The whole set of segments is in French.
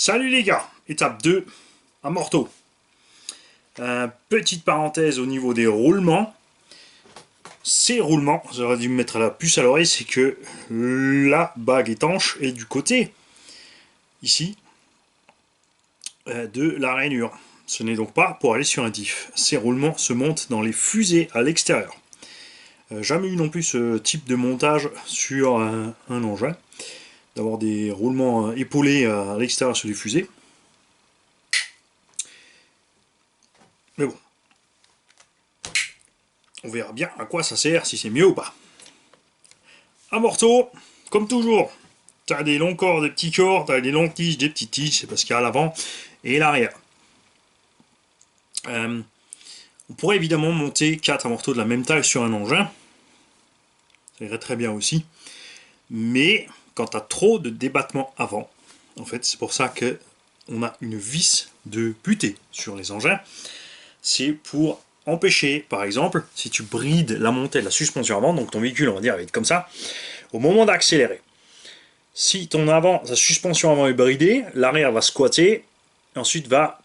Salut les gars, étape 2, amorto. Petite parenthèse au niveau des roulements. Ces roulements, j'aurais dû me mettre la puce à l'oreille, c'est que la bague étanche est du côté, ici, de la rainure. Ce n'est donc pas pour aller sur un diff. Ces roulements se montent dans les fusées à l'extérieur. Jamais eu non plus ce type de montage sur un engin, d'avoir des roulements épaulés à l'extérieur sur les fusées. Mais bon, on verra bien à quoi ça sert, si c'est mieux ou pas. Amorto, comme toujours, tu as des longs corps, des petits corps, tu as des longues tiges, des petites tiges, c'est parce qu'il y a l'avant et l'arrière. On pourrait évidemment monter 4 amortos de la même taille sur un engin, ça irait très bien aussi, mais quand tu as trop de débattement avant, en fait, c'est pour ça qu'on a une vis de butée sur les engins, c'est pour empêcher, par exemple, si tu brides la montée de la suspension avant, donc ton véhicule, on va dire, va être comme ça, au moment d'accélérer. Si ton avant, sa suspension avant est bridée, l'arrière va squatter, ensuite la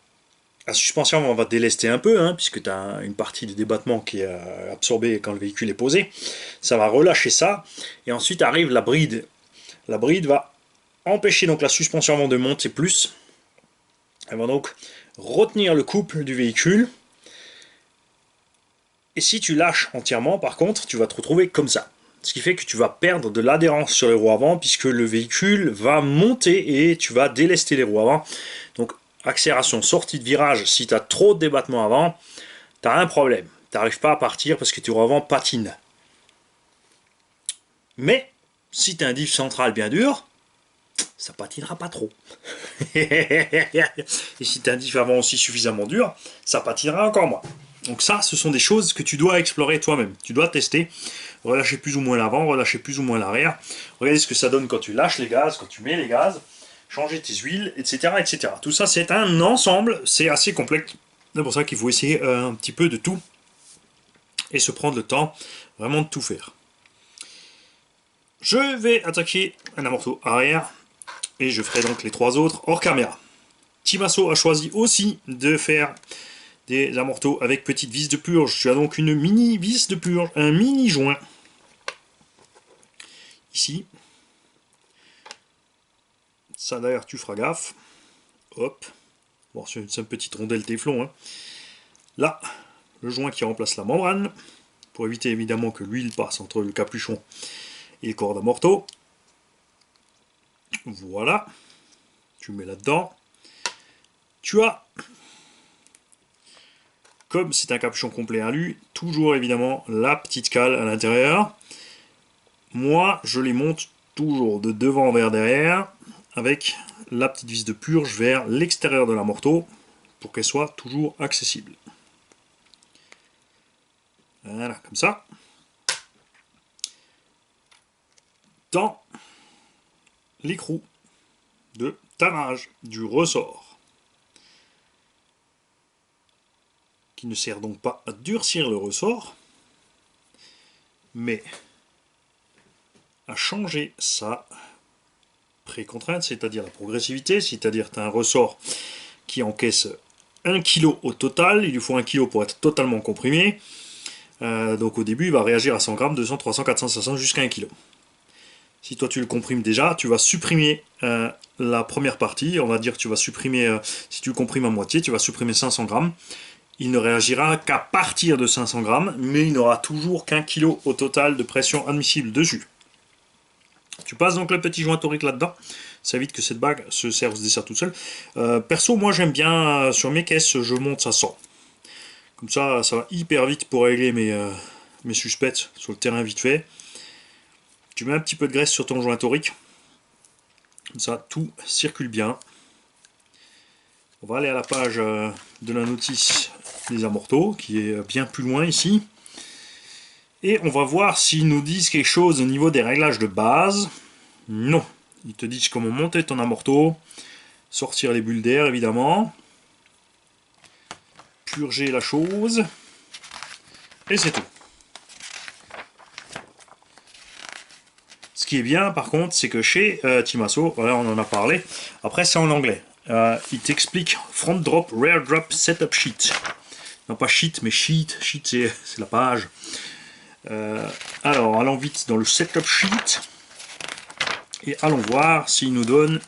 suspension avant va délester un peu, puisque tu as une partie du débattement qui est absorbée quand le véhicule est posé, ça va relâcher ça, et ensuite arrive la bride. La bride va empêcher donc la suspension avant de monter plus, elle va donc retenir le couple du véhicule, et si tu lâches entièrement, par contre, tu vas te retrouver comme ça. Ce qui fait que tu vas perdre de l'adhérence sur les roues avant, puisque le véhicule va monter et tu vas délester les roues avant. Donc, accélération, sortie de virage, si tu as trop de débattement avant, tu as un problème. Tu n'arrives pas à partir parce que tes roues avant patinent. Mais, si tu as un diff central bien dur, ça patinera pas trop. Et si tu as un diff avant aussi suffisamment dur, ça patinera encore moins. Donc ça, ce sont des choses que tu dois explorer toi-même. Tu dois tester, relâcher plus ou moins l'avant, relâcher plus ou moins l'arrière. Regarder ce que ça donne quand tu lâches les gaz, quand tu mets les gaz, changer tes huiles, etc. etc. Tout ça, c'est un ensemble, c'est assez complexe. C'est pour ça qu'il faut essayer un petit peu de tout et se prendre le temps vraiment de tout faire. Je vais attaquer un amorto arrière et je ferai donc les 3 autres hors caméra. Timasso a choisi aussi de faire des amortos avec petite vis de purge. Tu as donc une mini vis de purge, un mini joint. Ici. Ça d'ailleurs tu feras gaffe. Hop. Bon, c'est une petite rondelle téflon. Là, le joint qui remplace la membrane. Pour éviter évidemment que l'huile passe entre le capuchon et le corps d'amorto. Voilà. Tu mets là-dedans. Tu as, comme c'est un capuchon complet alu, toujours évidemment la petite cale à l'intérieur. Moi, je les monte toujours de devant vers derrière, avec la petite vis de purge vers l'extérieur de l'amorto, pour qu'elle soit toujours accessible. Voilà, comme ça. Dans l'écrou de tannage du ressort, qui ne sert donc pas à durcir le ressort, mais à changer sa précontrainte, c'est-à-dire la progressivité, c'est-à-dire que tu as un ressort qui encaisse 1 kg au total, il lui faut 1 kg pour être totalement comprimé, donc au début il va réagir à 100 grammes, 200, 300, 400, 500 jusqu'à 1 kg. Si toi tu le comprimes déjà, tu vas supprimer la première partie, on va dire que tu vas supprimer, si tu le comprimes à moitié, tu vas supprimer 500 grammes, il ne réagira qu'à partir de 500 grammes, mais il n'aura toujours qu'1 kg au total de pression admissible dessus. Tu passes donc le petit joint torique là-dedans, ça évite que cette bague se dessert toute seule. Perso, moi j'aime bien, sur mes caisses, je monte ça 100. Comme ça va hyper vite pour régler mes suspects sur le terrain vite fait. Tu mets un petit peu de graisse sur ton joint torique, comme ça tout circule bien. On va aller à la page de la notice des amortos, qui est bien plus loin ici. Et on va voir s'ils nous disent quelque chose au niveau des réglages de base. Non. Ils te disent comment monter ton amorto, sortir les bulles d'air évidemment, purger la chose, et c'est tout. Ce qui est bien par contre, c'est que chez Timasso, voilà, on en a parlé, après c'est en anglais. il t'explique Front Drop, Rear Drop, Setup Sheet. Non pas sheet, mais sheet. Sheet, c'est la page. Alors, allons vite dans le Setup Sheet. Et allons voir s'il nous donne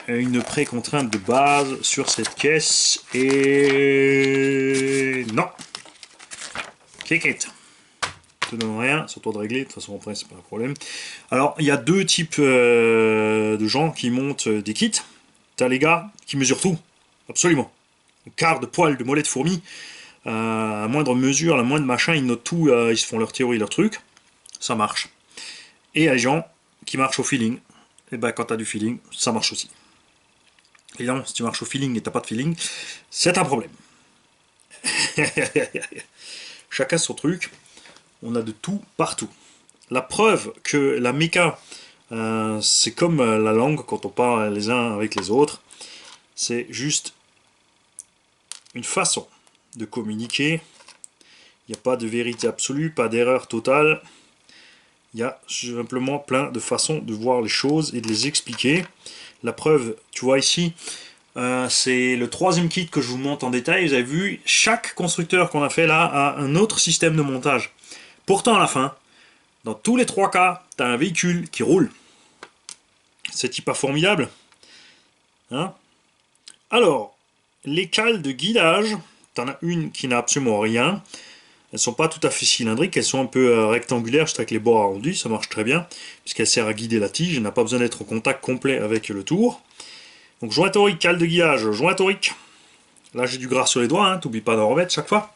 une précontrainte de base sur cette caisse. Et non. Kékette. Te donne rien, c'est toi de régler, de toute façon après c'est pas un problème. Alors il y a deux types de gens qui montent des kits. T'as les gars qui mesurent tout, absolument. Un quart de poil de mollet de fourmi, à moindre mesure, la moindre machin, ils notent tout, ils se font leur théorie, leur truc. Ça marche. Et il y a les gens qui marchent au feeling. Et ben quand t'as du feeling, ça marche aussi. Évidemment, si tu marches au feeling et t'as pas de feeling, c'est un problème. Chacun son truc. On a de tout partout. La preuve que la méca, c'est comme la langue quand on parle les uns avec les autres. C'est juste une façon de communiquer. Il n'y a pas de vérité absolue, pas d'erreur totale. Il y a simplement plein de façons de voir les choses et de les expliquer. La preuve, tu vois ici, c'est le troisième kit que je vous montre en détail. Vous avez vu, chaque constructeur qu'on a fait là a un autre système de montage. Pourtant, à la fin, dans tous les trois cas, tu as un véhicule qui roule. C'est-il pas formidable, hein? Alors, les cales de guidage, tu en as une qui n'a absolument rien. Elles sont pas tout à fait cylindriques, elles sont un peu rectangulaires, juste avec les bords arrondis, ça marche très bien, puisqu'elle sert à guider la tige, elle n'a pas besoin d'être en contact complet avec le tour. Donc joint torique, cale de guidage, joint torique. Là j'ai du gras sur les doigts, hein, t'oublies pas d'en remettre chaque fois.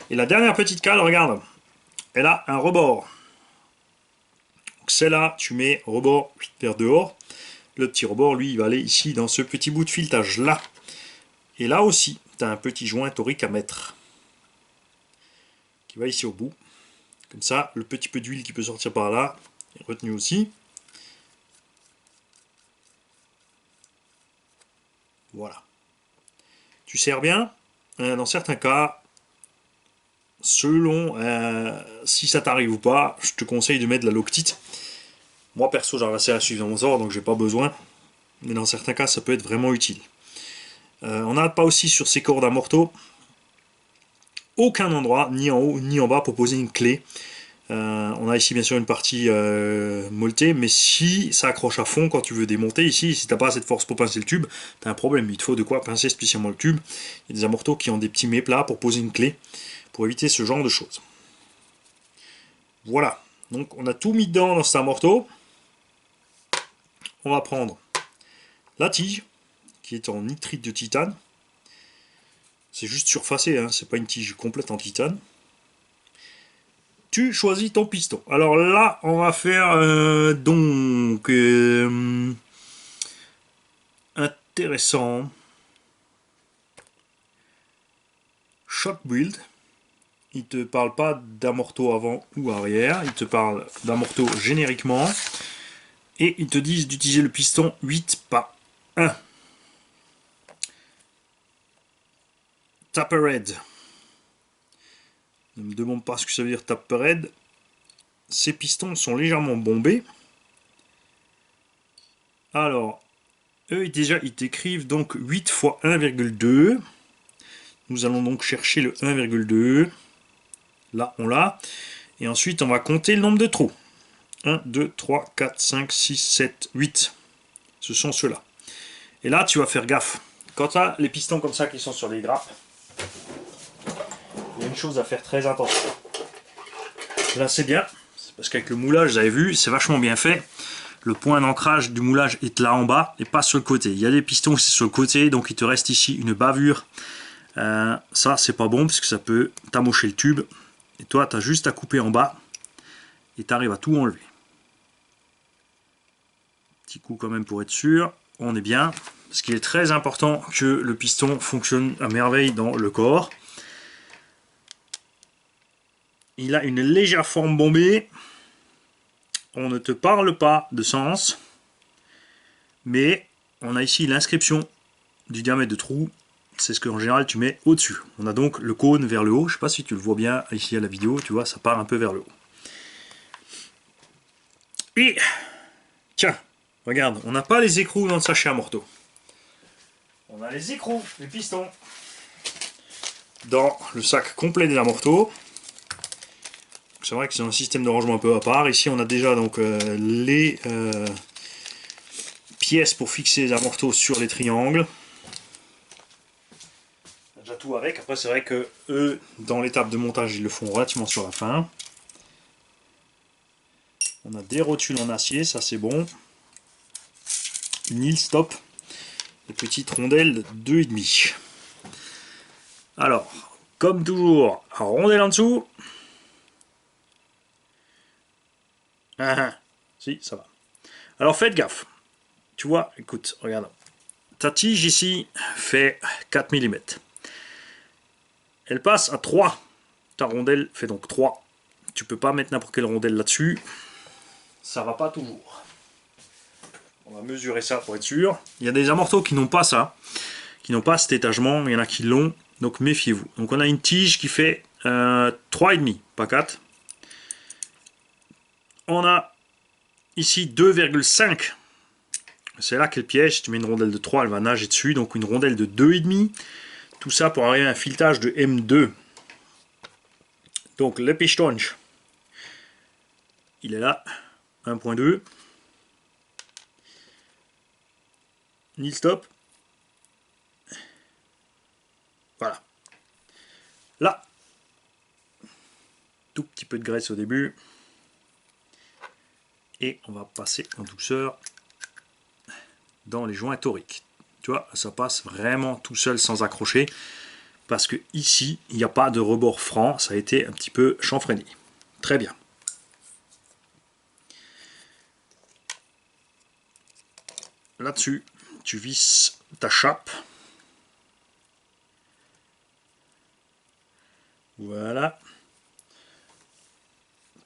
Et la dernière petite cale, regarde, elle a un rebord. Donc celle-là, tu mets rebord vers dehors. Le petit rebord, lui, il va aller ici dans ce petit bout de filetage là. Et là aussi, tu as un petit joint torique à mettre. Qui va ici au bout. Comme ça, le petit peu d'huile qui peut sortir par là est retenu aussi. Voilà. Tu serres bien. Dans certains cas, selon si ça t'arrive ou pas, je te conseille de mettre de la loctite. Moi perso, j'arrive assez à suivre dans mon sort, donc j'ai pas besoin. Mais dans certains cas, ça peut être vraiment utile. On n'arrête pas aussi sur ces cordes à morteau. Aucun endroit, ni en haut ni en bas, pour poser une clé. On a ici bien sûr une partie molletée, mais si ça accroche à fond quand tu veux démonter ici, si tu n'as pas assez de force pour pincer le tube, tu as un problème. Il te faut de quoi pincer spécialement le tube. Il y a des amorteaux qui ont des petits méplats pour poser une clé, pour éviter ce genre de choses. Voilà, donc on a tout mis dedans dans cet amorteau. On va prendre la tige, qui est en nitrite de titane. C'est juste surfacé, hein, c'est pas une tige complète en titane. Tu choisis ton piston. Alors là, on va faire donc intéressant. Shock build. Il te parle pas d'amorteau avant ou arrière. Il te parle d'amorteau génériquement. Et ils te disent d'utiliser le piston 8 pas 1. Tapered. Ne me demande pas ce que ça veut dire tapered. Ces pistons sont légèrement bombés. Alors, eux déjà ils t'écrivent donc 8 fois 1,2. Nous allons donc chercher le 1,2. Là, on l'a. Et ensuite, on va compter le nombre de trous. 1, 2, 3, 4, 5, 6, 7, 8. Ce sont ceux-là. Et là, tu vas faire gaffe. Quand tu as les pistons comme ça qui sont sur les grappes, il y a une chose à faire très attention. Là, c'est bien. C'est parce qu'avec le moulage, vous avez vu, c'est vachement bien fait. Le point d'ancrage du moulage est là en bas et pas sur le côté. Il y a des pistons qui sont sur le côté, donc il te reste ici une bavure. Ça, c'est pas bon parce que ça peut t'amocher le tube. Et toi, tu as juste à couper en bas et tu arrives à tout enlever. Petit coup quand même pour être sûr. On est bien. Parce qu'il est très important que le piston fonctionne à merveille dans le corps. Il a une légère forme bombée. On ne te parle pas de sens. Mais on a ici l'inscription du diamètre de trou. C'est ce qu'en général tu mets au-dessus. On a donc le cône vers le haut. Je ne sais pas si tu le vois bien ici à la vidéo. Tu vois, ça part un peu vers le haut. Et, tiens, regarde, on n'a pas les écrous dans le sachet à morteau. on a les écrous, les pistons. Dans le sac complet des amortos. C'est vrai que c'est un système de rangement un peu à part. Ici on a déjà donc les pièces pour fixer les amortos sur les triangles. On a déjà tout avec. Après c'est vrai que eux, dans l'étape de montage, ils le font relativement sur la fin. On a des rotules en acier, ça c'est bon. Une heel stop. Des petites rondelles de 2,5. Alors, comme toujours, rondelle en dessous. Si, ça va. Alors faites gaffe. Tu vois, écoute, regarde. Ta tige ici fait 4 mm. Elle passe à 3. Ta rondelle fait donc 3. Tu peux pas mettre n'importe quelle rondelle là-dessus. Ça va pas toujours. On va mesurer ça pour être sûr. Il y a des amortos qui n'ont pas ça, qui n'ont pas cet étagement. Il y en a qui l'ont, donc méfiez-vous. Donc on a une tige qui fait 3,5, pas 4. On a ici 2,5. C'est là qu'est le piège. Si tu mets une rondelle de 3, elle va nager dessus. Donc une rondelle de 2,5. Tout ça pour arriver à un filetage de M2. Donc le piston, il est là. 1.2. Nil stop. Voilà. Là, tout petit peu de graisse au début. Et on va passer en douceur dans les joints toriques. Tu vois, ça passe vraiment tout seul sans accrocher. Parce que ici, il n'y a pas de rebord franc. Ça a été un petit peu chanfreiné. Très bien. Là-dessus, tu visses ta chape. Voilà.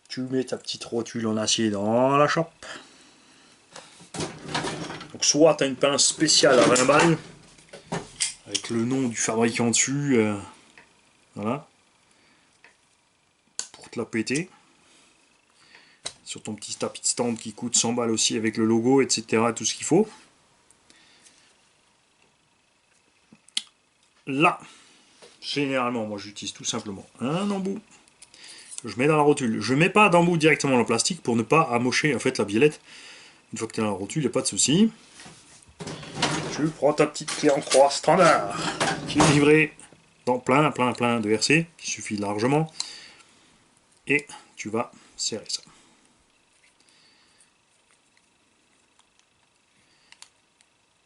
Tu mets ta petite rotule en acier dans la chape. Donc soit tu as une pince spéciale à 20 balles, avec le nom du fabricant dessus, voilà, pour te la péter. Sur ton petit tapis de stand qui coûte 100 balles aussi, avec le logo, etc. Tout ce qu'il faut. Là, généralement, moi j'utilise tout simplement un embout. Je mets dans la rotule. Je mets pas d'embout directement dans le plastique pour ne pas amocher en fait la biellette. Une fois que tu es dans la rotule, il n'y a pas de souci. Tu prends ta petite clé en croix standard qui est livrée dans plein de RC, qui suffit largement. Et tu vas serrer ça.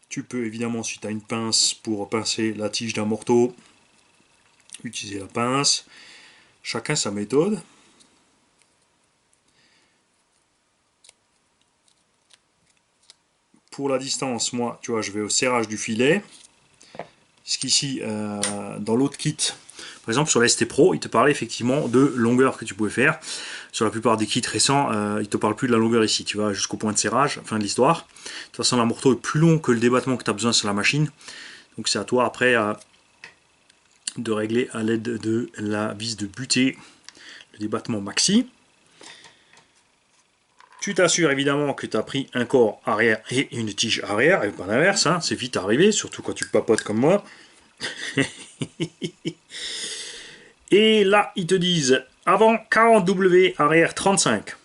Tu peux évidemment, si tu as une pince pour pincer la tige d'un morteau, utiliser la pince. Chacun sa méthode. Pour la distance, moi, tu vois, je vais au serrage du filet. Puisqu'ici, dans l'autre kit, par exemple sur la ST Pro, il te parlait effectivement de longueur que tu pouvais faire. Sur la plupart des kits récents, il ne te parle plus de la longueur ici, tu vois, jusqu'au point de serrage, fin de l'histoire. De toute façon, l'amorto est plus long que le débattement que tu as besoin sur la machine. Donc c'est à toi après de régler à l'aide de la vis de butée le débattement maxi. Tu t'assures évidemment que tu as pris un corps arrière et une tige arrière, et pas l'inverse, hein, c'est vite arrivé, surtout quand tu papotes comme moi. Et là, ils te disent avant 40W, arrière 35.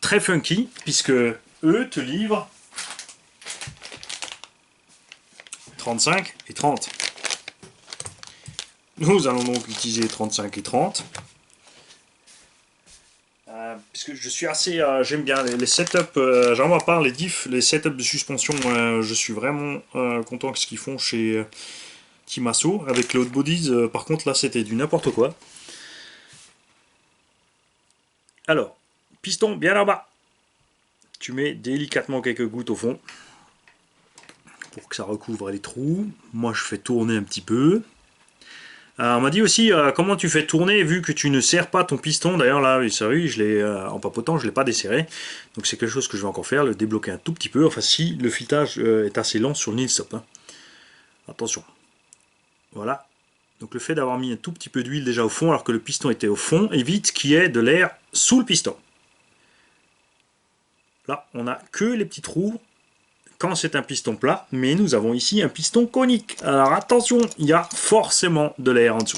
Très funky, puisque eux te livrent 35 et 30. Nous allons donc utiliser 35 et 30. Puisque je suis assez, j'aime bien les setups, j'en vois pas les diffs, les setups de suspension, je suis vraiment content de ce qu'ils font chez Timasso. Avec les hot bodies, par contre là c'était du n'importe quoi. Alors, piston bien en bas. Tu mets délicatement quelques gouttes au fond pour que ça recouvre les trous. Moi je fais tourner un petit peu. On m'a dit aussi comment tu fais tourner vu que tu ne serres pas ton piston. D'ailleurs là, oui, je l'ai en papotant, je ne l'ai pas desserré. Donc c'est quelque chose que je vais encore faire, le débloquer un tout petit peu. Enfin si le filetage est assez lent sur le nil stop. Hein. Attention. Voilà. Donc le fait d'avoir mis un tout petit peu d'huile déjà au fond alors que le piston était au fond évite qu'il y ait de l'air sous le piston. Là, on n'a que les petits trous quand c'est un piston plat, mais nous avons ici un piston conique. Alors attention, il y a forcément de l'air en dessous.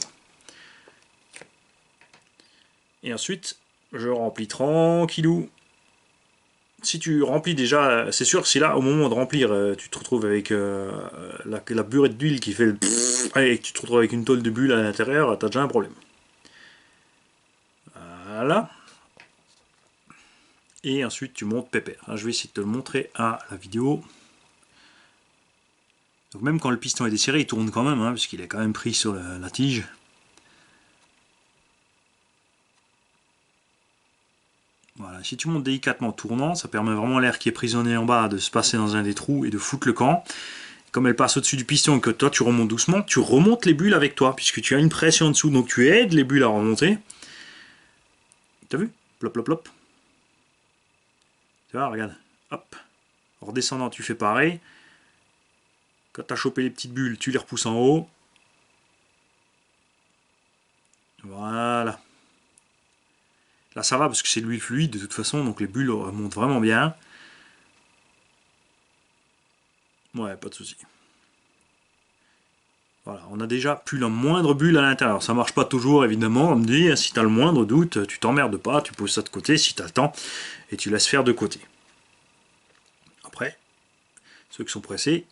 Et ensuite, je remplis tranquillou. Si tu remplis déjà, c'est sûr, si là, au moment de remplir, tu te retrouves avec la burette d'huile qui fait le et que tu te retrouves avec une tôle de bulle à l'intérieur, t'as déjà un problème. Voilà. Et ensuite, tu montes pépère. Je vais essayer de te le montrer à la vidéo. Donc même quand le piston est desserré, il tourne quand même, hein, parce qu'il est quand même pris sur la tige. Voilà, si tu montes délicatement tournant, ça permet vraiment l'air qui est prisonnier en bas de se passer dans un des trous et de foutre le camp. Comme elle passe au-dessus du piston et que toi tu remontes doucement, tu remontes les bulles avec toi, puisque tu as une pression en dessous, donc tu aides les bulles à remonter. T'as vu? Plop, plop, plop. Tu vois, regarde. Hop. En redescendant, tu fais pareil. Quand tu as chopé les petites bulles, tu les repousses en haut. Voilà. Là, ça va parce que c'est de l'huile fluide de toute façon, donc les bulles remontent vraiment bien. Ouais, pas de souci. Voilà, on a déjà plus la moindre bulle à l'intérieur. Ça marche pas toujours, évidemment. On me dit, si tu as le moindre doute, tu t'emmerdes pas, tu poses ça de côté si tu as le temps, et tu laisses faire de côté. Après, ceux qui sont pressés,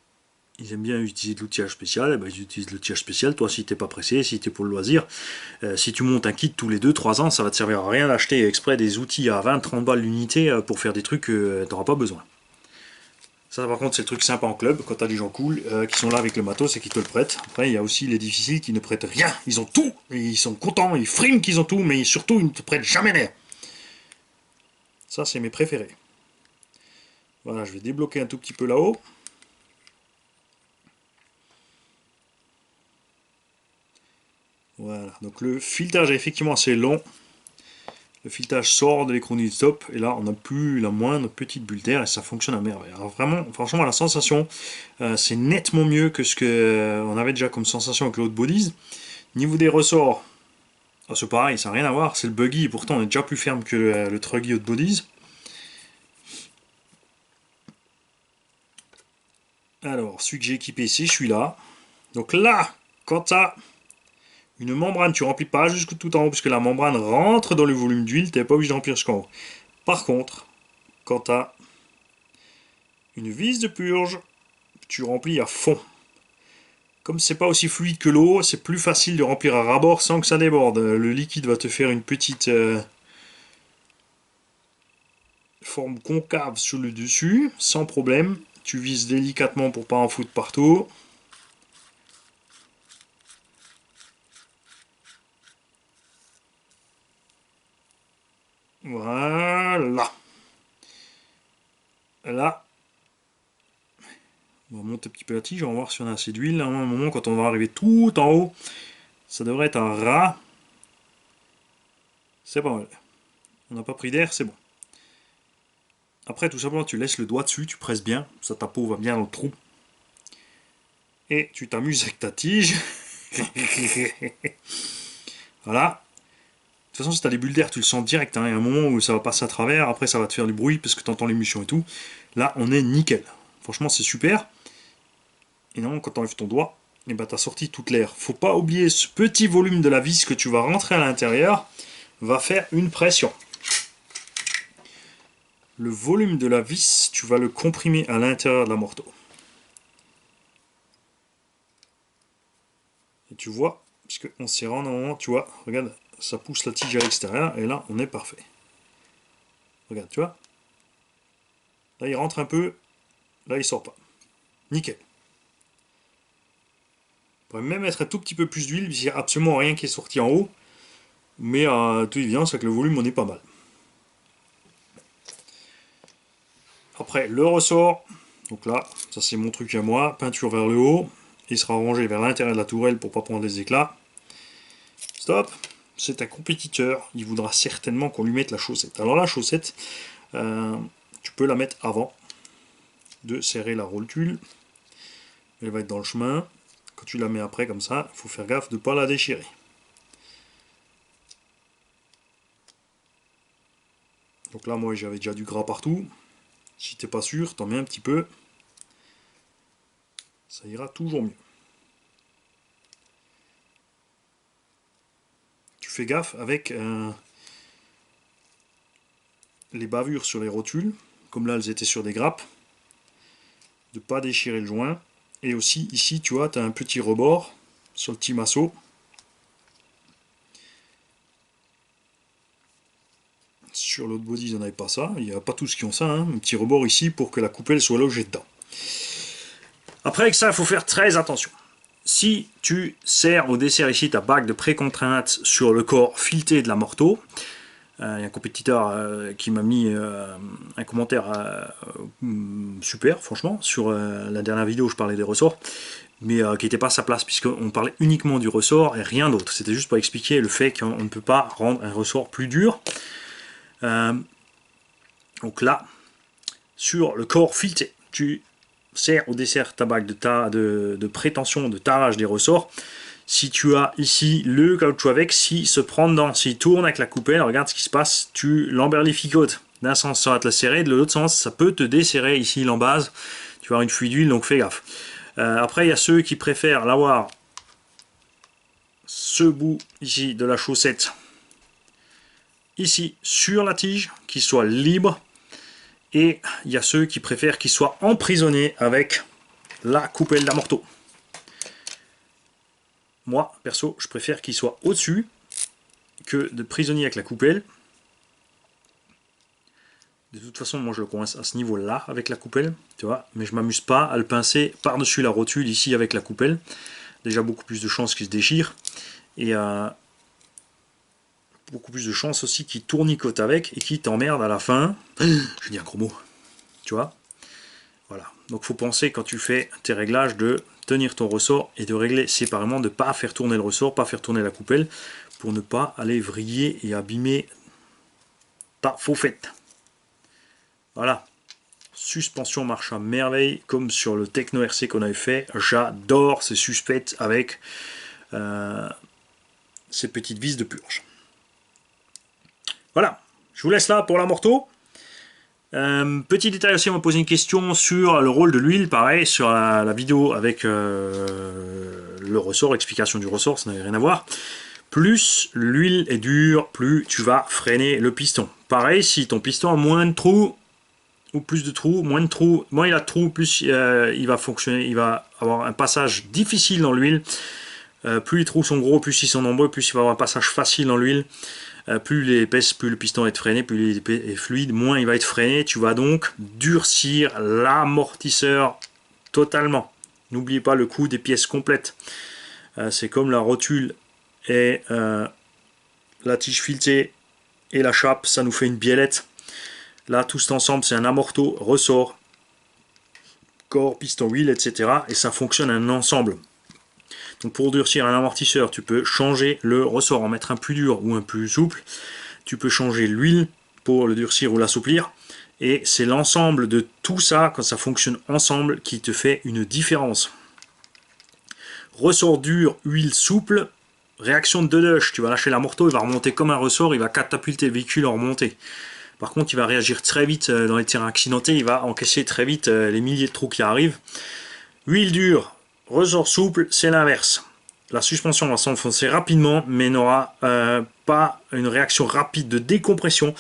ils aiment bien utiliser de l'outillage spécial, ben, ils utilisent l'outillage spécial. Toi, si t'es pas pressé, si t'es pour le loisir, si tu montes un kit tous les 2-3 ans, ça va te servir à rien d'acheter exprès des outils à 20-30 balles l'unité pour faire des trucs que t'auras pas besoin. Ça, par contre, c'est le truc sympa en club, quand t'as des gens cool qui sont là avec le matos et qui te le prêtent. Après, il y a aussi les difficiles qui ne prêtent rien. Ils ont tout, et ils sont contents, ils friment qu'ils ont tout, mais surtout, ils ne te prêtent jamais l'air. Ça, c'est mes préférés. Voilà, je vais débloquer un tout petit peu là-haut. Voilà, donc le filetage est effectivement assez long. Le filetage sort de l'écran du stop et là on n'a plus la moindre petite bulle d'air et ça fonctionne à merveille. Alors vraiment, franchement la sensation c'est nettement mieux que ce qu'on avait déjà comme sensation avec l'autre bodies. Niveau des ressorts, c'est pareil, ça n'a rien à voir, c'est le buggy et pourtant on est déjà plus ferme que le truggy haute bodies. Alors celui que j'ai équipé c'est celui-là. Donc là, quand tu as une membrane, tu remplis pas jusque tout en haut parce que la membrane rentre dans le volume d'huile, tu n'es pas obligé de remplir jusqu'en haut. Par contre, quand tu as une vis de purge, tu remplis à fond. Comme c'est pas aussi fluide que l'eau, c'est plus facile de remplir à ras-bord sans que ça déborde. Le liquide va te faire une petite forme concave sur le dessus, sans problème. Tu vises délicatement pour pas en foutre partout. Voilà. Là, on va monter un petit peu la tige, on va voir si on a assez d'huile. À un moment, quand on va arriver tout en haut, ça devrait être un ras. C'est pas mal. On n'a pas pris d'air, c'est bon. Après, tout simplement, tu laisses le doigt dessus, tu presses bien, ça ta peau va bien dans le trou. Et tu t'amuses avec ta tige. Voilà. De toute façon, si tu as des bulles d'air, tu le sens direct. Hein. Il y a un moment où ça va passer à travers, après ça va te faire du bruit parce que tu entends l'émission et tout. Là, on est nickel. Franchement, c'est super. Et non, quand tu enlèves ton doigt, et ben, tu as sorti toute l'air. Faut pas oublier ce petit volume de la vis que tu vas rentrer à l'intérieur va faire une pression. Le volume de la vis, tu vas le comprimer à l'intérieur de la morteau. Et tu vois, parce qu'en serrant, normalement, tu vois, regarde, ça pousse la tige à l'extérieur, et là, on est parfait. Regarde, tu vois. Là, il rentre un peu, là, il sort pas. Nickel. On pourrait même mettre un tout petit peu plus d'huile, puisqu'il n'y a absolument rien qui est sorti en haut. Mais tout évident, c'est que le volume, on est pas mal. Après, le ressort. Donc là, ça c'est mon truc à moi. Peinture vers le haut. Il sera rangé vers l'intérieur de la tourelle pour pas prendre des éclats. Stop. C'est un compétiteur. Il voudra certainement qu'on lui mette la chaussette. Alors la chaussette, tu peux la mettre avant de serrer la roll-tulle. Elle va être dans le chemin. Quand tu la mets après comme ça, il faut faire gaffe de ne pas la déchirer. Donc là, moi, j'avais déjà du gras partout. Si t'es pas sûr, t'en mets un petit peu. Ça ira toujours mieux. Tu fais gaffe avec les bavures sur les rotules, comme là elles étaient sur des grappes, de ne pas déchirer le joint. Et aussi ici tu vois, tu as un petit rebord sur le petit masseau. Sur l'autre body, ils n'en avaient pas ça. Il n'y a pas tous qui ont ça, hein. Un petit rebord ici pour que la coupelle soit logée dedans. Après, avec ça, il faut faire très attention. Si tu serres ou desserres ici ta bague de précontrainte sur le corps fileté de la Morteau, il y a un compétiteur qui m'a mis un commentaire super, franchement, sur la dernière vidéo où je parlais des ressorts, mais qui n'était pas à sa place, puisqu'on parlait uniquement du ressort et rien d'autre. C'était juste pour expliquer le fait qu'on ne peut pas rendre un ressort plus dur. Donc là, sur le corps fileté, tu serres ou desserres ta bague de prétention, de tarage des ressorts. Si tu as ici le caoutchouc avec, s'il se prend dedans, s'il tourne avec la coupelle, regarde ce qui se passe, tu l'emberlificotes. D'un sens, ça va te la serrer, de l'autre sens, ça peut te desserrer ici l'embase. Tu vas avoir une fuite d'huile, donc fais gaffe. Après, il y a ceux qui préfèrent l'avoir, ce bout ici de la chaussette, ici sur la tige, qu'il soit libre. Et il y a ceux qui préfèrent qu'il soit emprisonné avec la coupelle d'amorto. Moi, perso, je préfère qu'il soit au-dessus que de prisonnier avec la coupelle. De toute façon, moi je le coince à ce niveau-là avec la coupelle, tu vois, mais je m'amuse pas à le pincer par-dessus la rotule ici avec la coupelle. Déjà beaucoup plus de chances qu'il se déchire. Et beaucoup plus de chances aussi qu'il tournicote avec et qu'il t'emmerde à la fin. Je dis un gros mot, tu vois. Voilà, donc faut penser quand tu fais tes réglages de tenir ton ressort et de régler séparément, de ne pas faire tourner le ressort, pas faire tourner la coupelle, pour ne pas aller vriller et abîmer ta fauffette. Voilà, suspension marche à merveille, comme sur le Techno RC qu'on avait fait. J'adore ces suspects avec ces petites vis de purge. Voilà, je vous laisse là pour la Morteau. Petit détail aussi, on m'a posé une question sur le rôle de l'huile, pareil, sur la vidéo avec le ressort, l'explication du ressort, ça n'avait rien à voir. Plus l'huile est dure, plus tu vas freiner le piston. Pareil, si ton piston a moins de trous, ou plus de trous, moins il a de trous, plus il va fonctionner, il va avoir un passage difficile dans l'huile. Plus les trous sont gros, plus ils sont nombreux, plus il va avoir un passage facile dans l'huile. Plus il est épaisse, plus le piston va être freiné, plus il est fluide, moins il va être freiné. Tu vas donc durcir l'amortisseur totalement. N'oubliez pas le coût des pièces complètes. C'est comme la rotule et la tige filetée et la chape, ça nous fait une biellette. Là, tout cet ensemble, c'est un amorto, ressort, corps, piston, wheel, etc. Et ça fonctionne un ensemble. Donc pour durcir un amortisseur, tu peux changer le ressort, en mettre un plus dur ou un plus souple. Tu peux changer l'huile pour le durcir ou l'assouplir. Et c'est l'ensemble de tout ça, quand ça fonctionne ensemble, qui te fait une différence. Ressort dur, huile souple, réaction de Deluche. Tu vas lâcher l'amorto, il va remonter comme un ressort, il va catapulter le véhicule en remontée. Par contre, il va réagir très vite dans les terrains accidentés, il va encaisser très vite les milliers de trous qui arrivent. Huile dure, ressort souple, c'est l'inverse. La suspension va s'enfoncer rapidement, mais n'aura pas une réaction rapide de décompression.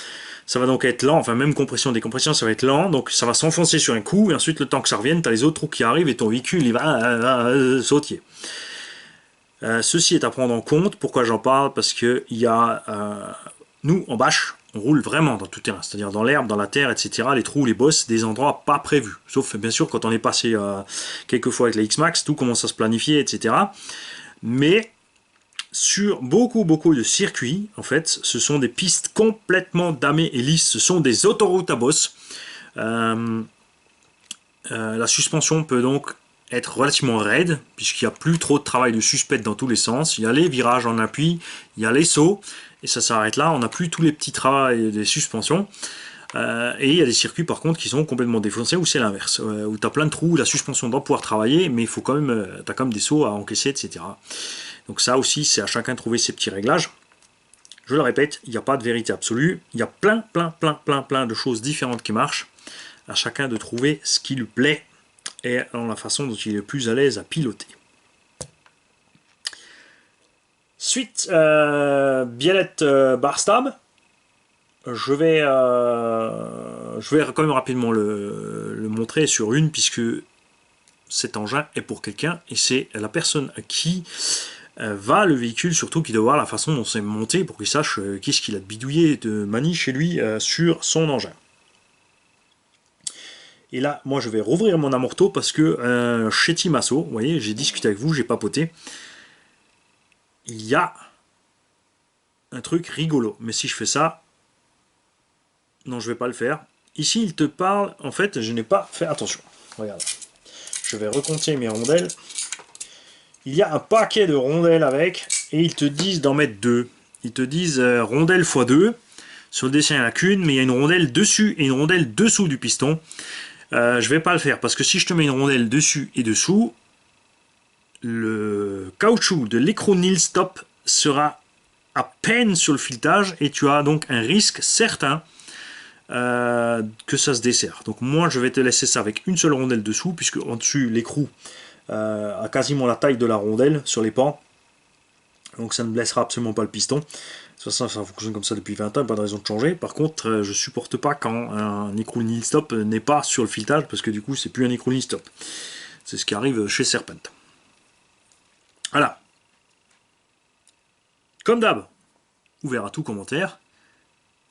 Ça va donc être lent, enfin même compression, décompression, ça va être lent, donc ça va s'enfoncer sur un coup, et ensuite le temps que ça revienne, tu as les autres trous qui arrivent, et ton véhicule, il va sautiller. Ceci est à prendre en compte. Pourquoi j'en parle? Parce que il y a, nous, en bâche, on roule vraiment dans tout terrain, c'est-à-dire dans l'herbe, dans la terre, etc. Les trous, les bosses, des endroits pas prévus. Sauf bien sûr quand on est passé quelques fois avec la X-Max, tout commence à se planifier, etc. Mais sur beaucoup de circuits, en fait, ce sont des pistes complètement damées et lisses. Ce sont des autoroutes à bosse. La suspension peut donc être relativement raide, puisqu'il n'y a plus trop de travail de suspect dans tous les sens. Il y a les virages en appui, il y a les sauts, et ça s'arrête là. On n'a plus tous les petits travails des suspensions. Et il y a des circuits par contre qui sont complètement défoncés, où c'est l'inverse, où tu as plein de trous, où la suspension doit pouvoir travailler, mais il faut quand même, tu as quand même des sauts à encaisser, etc. Donc ça aussi, c'est à chacun de trouver ses petits réglages. Je le répète, il n'y a pas de vérité absolue, il y a plein de choses différentes qui marchent, à chacun de trouver ce qui lui plaît et dans la façon dont il est plus à l'aise à piloter. Suite, Biellet Barstam. Je vais quand même rapidement le montrer sur une, puisque cet engin est pour quelqu'un, et c'est la personne à qui va le véhicule, surtout qui doit voir la façon dont c'est monté, pour qu'il sache qu'est-ce qu'il a de bidouillé de manie chez lui sur son engin. Et là, moi je vais rouvrir mon amorto, parce que chez Timasso, vous voyez, j'ai discuté avec vous, j'ai papoté, il y a un truc rigolo, mais si je fais ça, non, je vais pas le faire. Ici, il te parle, en fait, je n'ai pas fait attention. Regarde, je vais recompter mes rondelles. Il y a un paquet de rondelles avec, et ils te disent d'en mettre 2. Ils te disent rondelle x 2. Sur le dessin, il n'y en a qu'une, mais il y a une rondelle dessus et une rondelle dessous du piston. Je vais pas le faire, parce que si je te mets une rondelle dessus et dessous, le caoutchouc de l'écrou Nil Stop sera à peine sur le filetage, et tu as donc un risque certain que ça se dessert. Donc moi je vais te laisser ça avec une seule rondelle dessous, puisque en dessus l'écrou a quasiment la taille de la rondelle sur les pans, donc ça ne blessera absolument pas le piston. De toute façon ça fonctionne comme ça depuis 20 ans, pas de raison de changer. Par contre je supporte pas quand un écrou Nil Stop n'est pas sur le filetage, parce que du coup c'est plus un écrou Nil Stop. C'est ce qui arrive chez Serpent. Voilà. Comme d'hab, ouvert à tout commentaire,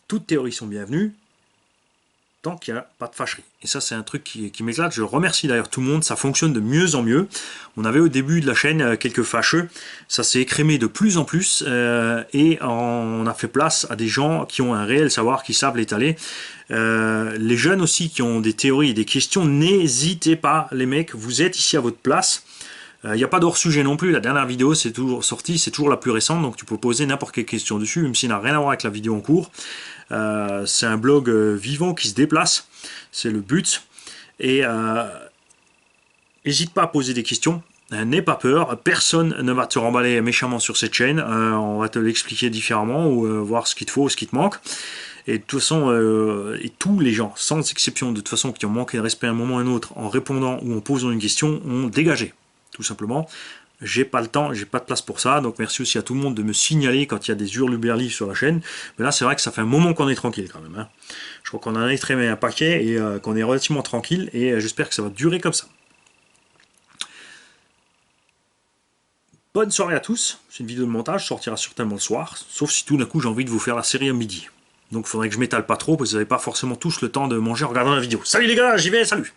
toutes théories sont bienvenues, tant qu'il n'y a pas de fâcherie. Et ça, c'est un truc qui m'éclate. Je remercie d'ailleurs tout le monde, ça fonctionne de mieux en mieux. On avait au début de la chaîne quelques fâcheux, ça s'est écrémé de plus en plus, et on a fait place à des gens qui ont un réel savoir, qui savent l'étaler. Les jeunes aussi qui ont des théories et des questions, n'hésitez pas, les mecs, vous êtes ici à votre place. Il n'y a pas d'hors-sujet non plus, la dernière vidéo c'est toujours sorti, c'est toujours la plus récente, donc tu peux poser n'importe quelle question dessus, même s'il n'a rien à voir avec la vidéo en cours. C'est un blog vivant qui se déplace, c'est le but. Et n'hésite pas à poser des questions, n'aie pas peur, personne ne va te remballer méchamment sur cette chaîne, on va te l'expliquer différemment, ou voir ce qu'il te faut, ce qui te manque. Et de toute façon, et tous les gens, sans exception, de toute façon, qui ont manqué de respect à un moment ou à un autre, en répondant ou en posant une question, ont dégagé. Tout simplement, j'ai pas le temps, j'ai pas de place pour ça, donc merci aussi à tout le monde de me signaler quand il y a des hurluberlus sur la chaîne. Mais là c'est vrai que ça fait un moment qu'on est tranquille quand même, hein. Je crois qu'on en a extrémé un paquet, et qu'on est relativement tranquille, et j'espère que ça va durer comme ça. Bonne soirée à tous, c'est une vidéo de montage, sortira certainement le soir, sauf si tout d'un coup j'ai envie de vous faire la série à midi. Donc il faudrait que je m'étale pas trop, parce que vous n'avez pas forcément tous le temps de manger en regardant la vidéo. Salut les gars, j'y vais, salut!